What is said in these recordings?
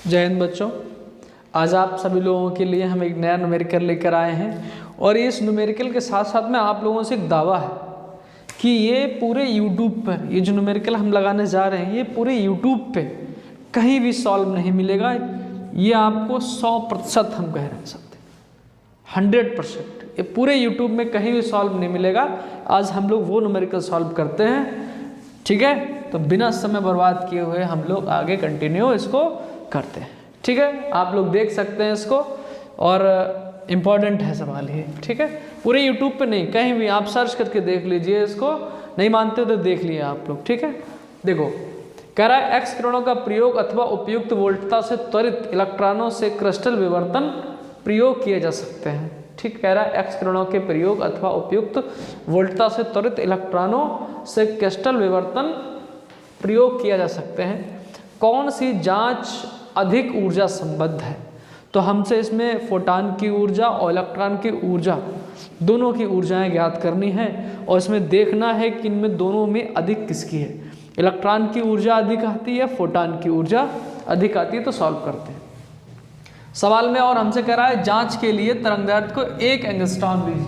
जय हिंद बच्चों, आज आप सभी लोगों के लिए हम एक नया न्यूमेरिकल लेकर आए हैं और इस न्यूमेरिकल के साथ साथ में आप लोगों से एक दावा है कि ये पूरे YouTube पर ये जो न्यूमेरिकल हम लगाने जा रहे हैं ये पूरे YouTube पे कहीं भी सॉल्व नहीं मिलेगा। ये आपको 100% हम कह रहे हैं सकते 100%, ये पूरे YouTube में कहीं भी सॉल्व नहीं मिलेगा। आज हम लोग वो न्यूमेरिकल सॉल्व करते हैं, ठीक है। तो बिना समय बर्बाद किए हुए हम लोग आगे कंटिन्यू इसको करते हैं, ठीक है। आप लोग देख सकते हैं इसको और इम्पॉर्टेंट है सवाल ये, ठीक है। पूरे यूट्यूब पे नहीं, कहीं भी आप सर्च करके देख लीजिए इसको, नहीं मानते हो तो देख लिए आप लोग, ठीक है। देखो कह रहा है एक्स किरणों का प्रयोग अथवा उपयुक्त वोल्टता से त्वरित इलेक्ट्रॉनों से क्रिस्टल विवर्तन प्रयोग किए जा सकते हैं, ठीक। कह रहा है एक्स किरणों के प्रयोग अथवा उपयुक्त वोल्टता से त्वरित इलेक्ट्रॉनों से क्रिस्टल विवर्तन प्रयोग किया जा सकते हैं। कौन सी जांच अधिक ऊर्जा संबद्ध है? तो हमसे इसमें फोटान की ऊर्जा और इलेक्ट्रॉन की ऊर्जा दोनों की ऊर्जाएं ज्ञात करनी है और इसमें देखना है कि इनमें दोनों में अधिक किसकी है। इलेक्ट्रॉन की ऊर्जा अधिक आती है, फोटान की ऊर्जा अधिक आती है। तो सॉल्व करते हैं सवाल में। और हमसे कह रहा है जांच के लिए तरंगदैर्घ्य को 1 एंगस्ट्रॉम लीजिए।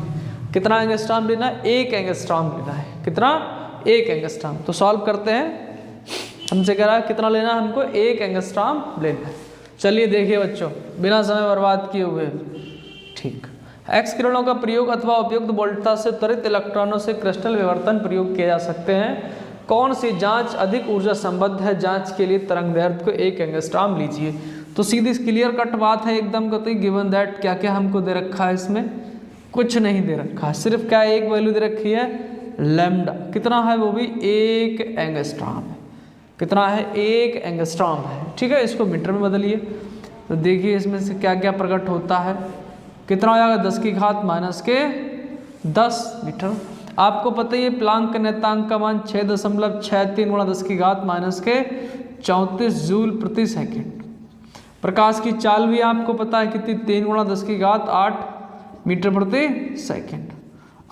कितना एंगस्ट्रॉम लेना है? 1 एंगस्ट्रॉम लेना है। कितना? 1 एंगस्ट्रॉम। तो सॉल्व करते हैं। हमसे कह रहा है कितना लेना है हमको? 1 एंगस्ट्रॉम लेना है। चलिए देखिए बच्चों, बिना समय बर्बाद किए हुए, ठीक। एक्स किरणों का प्रयोग अथवा उपयुक्त वोल्टता से त्वरित इलेक्ट्रॉनों से क्रिस्टल विवर्तन प्रयोग किए जा सकते हैं। कौन सी जांच अधिक ऊर्जा संबद्ध है? जांच के लिए तरंगदैर्घ्य को 1 एंगस्ट्रॉम लीजिए। तो सीधी क्लियर कट बात है एकदम कतई। गिवन दैट क्या क्या हमको दे रखा है, इसमें कुछ नहीं दे रखा है, सिर्फ क्या एक वैल्यू दे रखी है लैम्डा। कितना है? वो भी 1 एंगस्ट्रॉम है। कितना है? 1 एंगस्ट्रॉम है, ठीक है। इसको मीटर में बदलिए तो देखिए इसमें से क्या क्या प्रकट होता है। कितना हो जाएगा? 10 की घात -10 मीटर। आपको पता ही है प्लांक के नियतांक का मान 6.63 × 10 की घात -34 जूल प्रति सेकेंड। प्रकाश की चाल भी आपको पता है कितनी? 3 × 10 की घात 8 मीटर प्रति सेकेंड।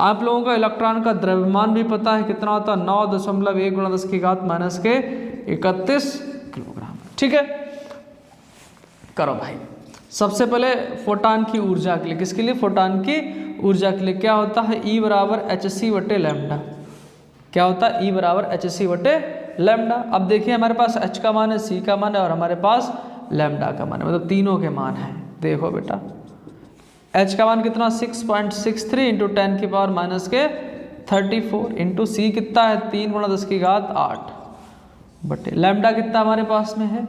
आप लोगों का इलेक्ट्रॉन का द्रव्यमान भी पता है कितना होता है? 9.1 × 10 की घात -31 किलोग्राम, ठीक है। करो भाई। सबसे पहले फोटान की ऊर्जा के लिए, किसके लिए? फोटान की ऊर्जा के लिए क्या होता है? E = hc/λ। क्या होता है? E = hc/λ। अब देखिए हमारे पास h का मान है, c का मान है और हमारे पास लैम्डा का मान है, मतलब तीनों के मान है। देखो बेटा h का मान कितना? 6.63 × 10⁻³ इंटू c कितना है? 3 × 10 की घात 8 बटे लैम्डा कितना हमारे पास में है?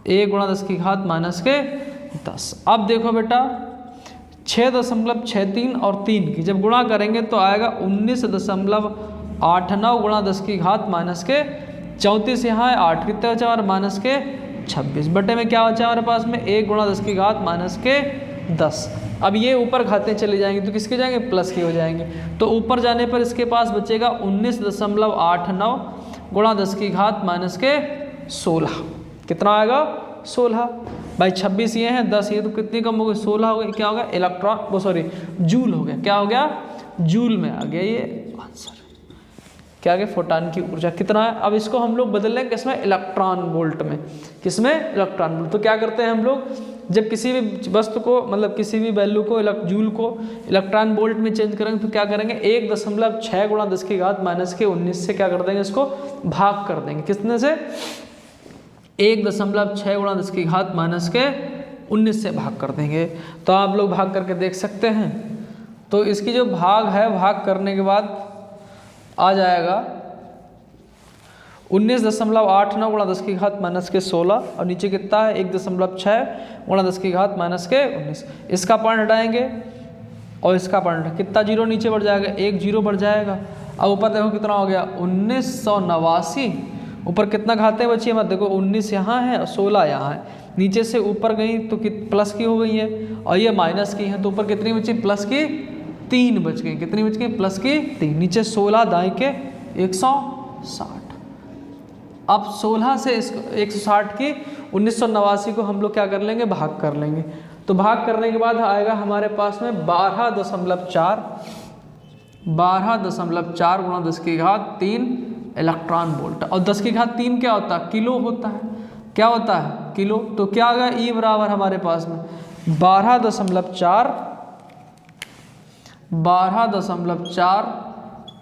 1 × 10 की घात -10। अब देखो बेटा 6.63 और 3 की जब गुणा करेंगे तो आएगा 19.89 × 10 की घात -34। यहाँ है 8 कितने बचा हमारे? -26 बटे में क्या बचा हमारे पास में? 1 × 10 की घात -10। अब ये ऊपर खाते चले जाएंगे तो किसके जाएंगे? प्लस के हो जाएंगे। तो ऊपर जाने पर इसके पास बचेगा 19.89 × 10 की घात -16। कितना आएगा? 16। भाई 26 ये हैं, 10 ये, तो कितनी कम हो गई? 16 हो गई। क्या हो गया? इलेक्ट्रॉन, वो सॉरी जूल हो गया। क्या हो गया? जूल में आ गया ये आंसर। क्या आ गया? फोटान की ऊर्जा कितना है? अब इसको हम लोग बदल लें किसमें? इलेक्ट्रॉन वोल्ट में। किसमें? Electron volt. तो क्या करते हैं हम लोग, जब किसी भी वस्तु को, मतलब किसी भी वैल्यू को, जूल को इलेक्ट्रॉन वोल्ट में चेंज करेंगे तो क्या करेंगे? 1.6 × 10 की घात -19 से क्या कर देंगे? इसको भाग कर देंगे। कितने से? 1.6 × 10 की घात -19 से भाग कर देंगे। तो आप लोग भाग करके देख सकते हैं। तो इसकी जो भाग है, भाग करने के बाद आ जाएगा 19.89 × 10 की घात -16 और नीचे कितना है? 1.6 × 10 की घात -19। इसका पॉइंट हटाएंगे और इसका पॉइंट, कितना जीरो नीचे बढ़ जाएगा? 1 जीरो बढ़ जाएगा। अब ऊपर देखो कितना हो गया? 1989। ऊपर कितना घातें बची है? मत देखो 19 यहाँ है और 16 यहाँ है। नीचे से ऊपर गई तो प्लस की हो गई है और ये माइनस की है, तो ऊपर कितनी बची? प्लस की 3 बच गई। कितनी बच गई? प्लस की 3। नीचे 16 दाएं के 160। अब 16 से 160 की 1989 को हम लोग क्या कर लेंगे? भाग कर लेंगे। तो भाग करने के बाद आएगा हमारे पास में 12.4 × 10 की घात 3 इलेक्ट्रॉन वोल्ट। और 10 की घात 3 क्या होता है? किलो होता है। क्या होता है? किलो, तो क्या आ गया ई बराबर हमारे पास में 12.4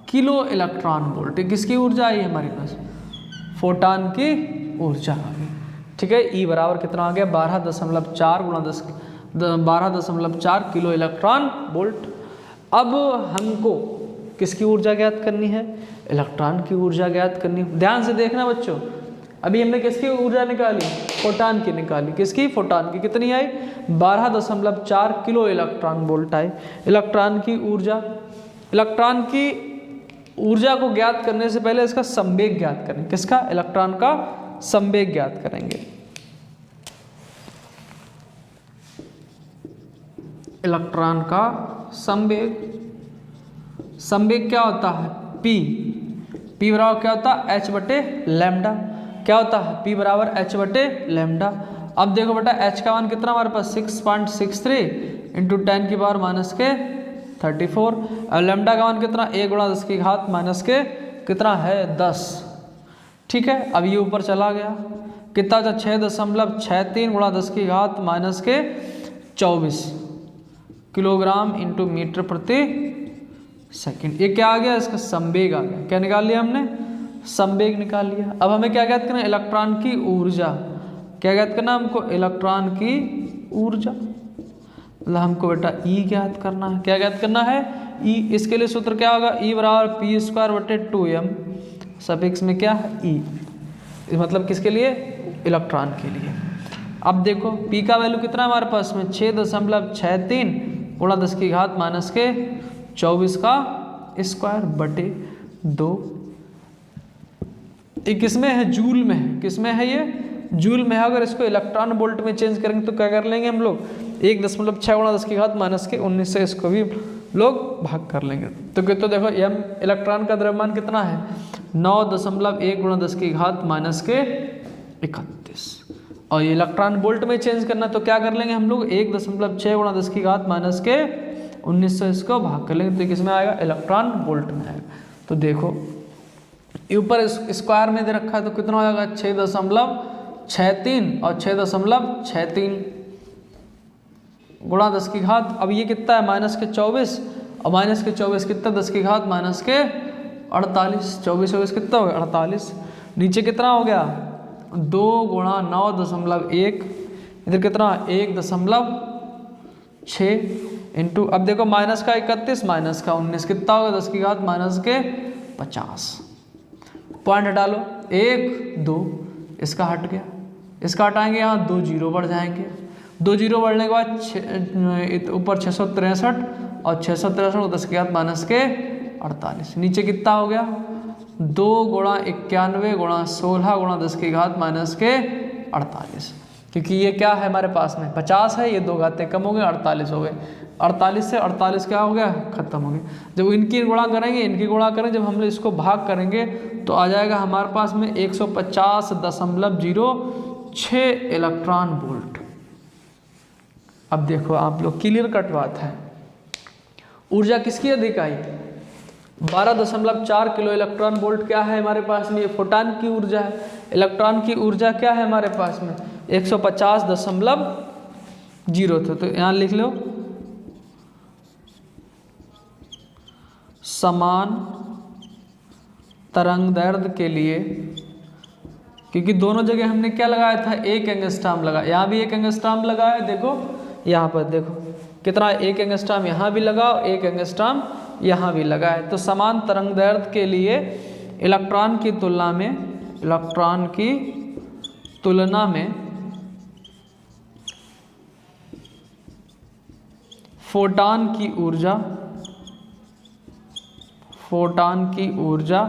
किलो इलेक्ट्रॉन वोल्ट। किसकी ऊर्जा आई हमारे पास, फोटान की ऊर्जा आ गई। ठीक है, ई बराबर कितना आ गया 12.4 गुणा 10 12.4 किलो इलेक्ट्रॉन वोल्ट। अब हमको किसकी ऊर्जा ज्ञात करनी है, इलेक्ट्रॉन की ऊर्जा ज्ञात करनी है। ध्यान से देखना बच्चों, अभी हमने किसकी ऊर्जा निकाली, फोटान की निकाली। किसकी, फोटान की। कितनी आई 12.4 किलो इलेक्ट्रॉन वोल्ट आई। इलेक्ट्रॉन की ऊर्जा को ज्ञात करने से पहले इसका संवेग ज्ञात करेंगे। किसका, इलेक्ट्रॉन का संवेग ज्ञात करेंगे। इलेक्ट्रॉन का संवेग क्या होता है, P बराबर क्या होता है h/लैम्डा। क्या होता है, P बराबर h/लैम्डा। अब देखो बेटा h का मान कितना हमारे पास 6.63 इंटू 10 की पावर माइनस के 34। अब लैम्डा का मान कितना 1 गुणा 10 की घात माइनस के कितना है 10। ठीक है, अब ये ऊपर चला गया, कितना था 6.63 गुणा 10 की घात माइनस के 24 किलोग्राम इंटू मीटर प्रति सेकंड। ये क्या आ गया, इसका संवेग आ गया। क्या निकाल लिया हमने, संवेग निकाल लिया। अब हमें क्या ज्ञात करना है, इलेक्ट्रॉन की ऊर्जा। क्या ज्ञात करना हमको, इलेक्ट्रॉन की ऊर्जा। मतलब हमको बेटा ई ज्ञात करना है। क्या ज्ञात करना है, ई। इसके लिए सूत्र क्या होगा, ई बराबर p²/2m सफिक्स में क्या है ई, मतलब किसके लिए, इलेक्ट्रॉन के लिए। अब देखो p का वैल्यू कितना हमारे पास में 6.63 गुणा 10 की घात माइनस के 24 का स्क्वायर बटे 2। ये किसमें है, जूल में है। किसमें है, ये जूल में है। अगर इसको इलेक्ट्रॉन वोल्ट में चेंज करेंगे तो क्या कर लेंगे हम लोग, 1.6 गुणा 10 की घात माइनस के 19 से इसको भी लोग भाग कर लेंगे। तो देखो m इलेक्ट्रॉन का द्रव्यमान कितना है 9.1 गुणा 10 की घात माइनस के 31। और ये इलेक्ट्रॉन वोल्ट में चेंज करना तो क्या कर लेंगे हम लोग, 1.6 गुणा 10 की घात माइनस के 19 से इसको भाग कर लेंगे। तो किसमें आएगा, इलेक्ट्रॉन वोल्ट में आएगा। तो देखो ऊपर स्क्वायर में दे रखा है तो कितना हो जाएगा 6.63 और 6.63 गुणा 10 की घात। अब ये कितना है माइनस के 24 और माइनस के 24 कितना 10 की घात माइनस के 48। 24 कितना हो गया 48। नीचे कितना हो गया 2 गुणा 9.1 इधर कितना 1.6 इंटू। अब देखो माइनस का 31 माइनस का 19 कितना होगा 10 की घात माइनस के 50। पॉइंट हटा लो 1 2 इसका हट गया, इसका हटाएंगे यहाँ 2 जीरो बढ़ जाएंगे। 2 जीरो बढ़ने के बाद ऊपर 663 और 663 को 10 की घात माइनस के 48। नीचे कितना हो गया 2 गुणा 91 गुणा 16 गुणा 10 की घात माइनस के 48। क्योंकि ये क्या है हमारे पास में 50 है, ये 2 घातें कम हो गए 48 हो गए। 48 से 48 क्या हो गया खत्म हो गया। जब इनकी गुणा करेंगे इनकी गुणा करें, जब हम इसको भाग करेंगे तो आ जाएगा हमारे पास में 150.06 इलेक्ट्रॉन वोल्ट। अब देखो आप लोग क्लियर कट बात है, ऊर्जा किसकी अधिक आई 12.4 किलो इलेक्ट्रॉन वोल्ट क्या है हमारे पास में, ये फोटान की ऊर्जा है। इलेक्ट्रॉन की ऊर्जा क्या है हमारे पास में 150.0 थे। तो यहाँ लिख लो समान तरंगदैर्ध्य के लिए, क्योंकि दोनों जगह हमने क्या लगाया था 1 एंगस्ट्रॉम लगा, यहाँ भी 1 एंगस्ट्रॉम लगाया है। देखो यहाँ पर देखो कितना 1 एंगस्ट्रॉम यहाँ भी लगा और 1 एंगस्ट्रॉम यहाँ भी लगा है। तो समान तरंगदैर्ध्य के लिए इलेक्ट्रॉन की तुलना में फोटान की ऊर्जा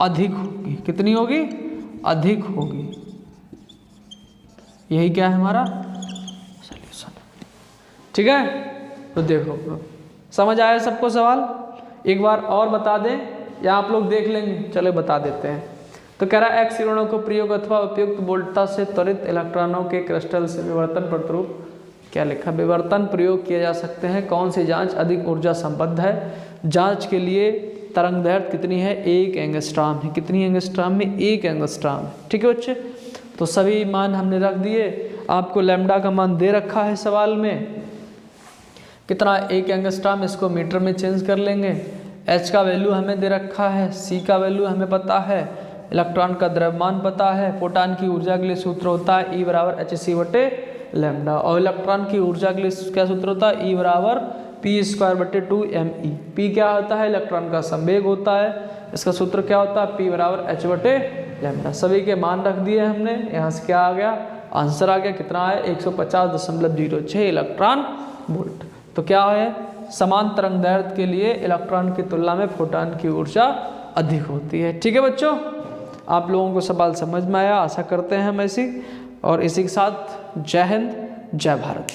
अधिक होगी। कितनी होगी अधिक होगी। यही क्या है हमारा सॉल्यूशन। ठीक है, तो देखो समझ आया सबको सवाल। एक बार और बता दें या आप लोग देख लेंगे, चलो बता देते हैं। तो कह रहा है एक्स किरणों को प्रयोग अथवा उपयुक्त वोल्टता से त्वरित इलेक्ट्रॉनों के क्रिस्टल से विवर्तन प्रतिरूप क्या लिखा, विवर्तन प्रयोग किए जा सकते हैं। कौन सी जांच अधिक ऊर्जा संबद्ध है। जांच के लिए तरंगदैर्ध्य कितनी है 1 एंगस्ट्रॉम है। कितनी एंगस्ट्रॉम में 1 एंगस्ट्रॉम है। ठीक है बच्चे, तो सभी मान हमने रख दिए। आपको लैम्डा का मान दे रखा है सवाल में, कितना 1 एंगस्ट्रॉम, इसको मीटर में चेंज कर लेंगे। H का वैल्यू हमें दे रखा है, C का वैल्यू हमें पता है, इलेक्ट्रॉन का द्रव्यमान पता है, फोटॉन की ऊर्जा के लिए सूत्र होता है E बराबर hc/लैम्डा, और इलेक्ट्रॉन की ऊर्जा के लिए क्या सूत्र होता है, E बराबर p²/2me। P क्या होता है, इलेक्ट्रॉन का संवेग होता है, इसका सूत्र क्या होता है, P बराबर h/लैम्डा। सभी के मान रख दिए हमने। यहाँ से क्या आ गया, आंसर आ गया, कितना है, 150.06 इलेक्ट्रॉन वोल्ट। तो क्या है, समान तरंग दैर्ध्य के लिए इलेक्ट्रॉन की तुलना में फोटॉन की ऊर्जा अधिक होती है। ठीक है बच्चों, आप लोगों को सवाल समझ में आया, आशा करते हैं हम ऐसी। और इसी के साथ जय हिंद, जय भारत।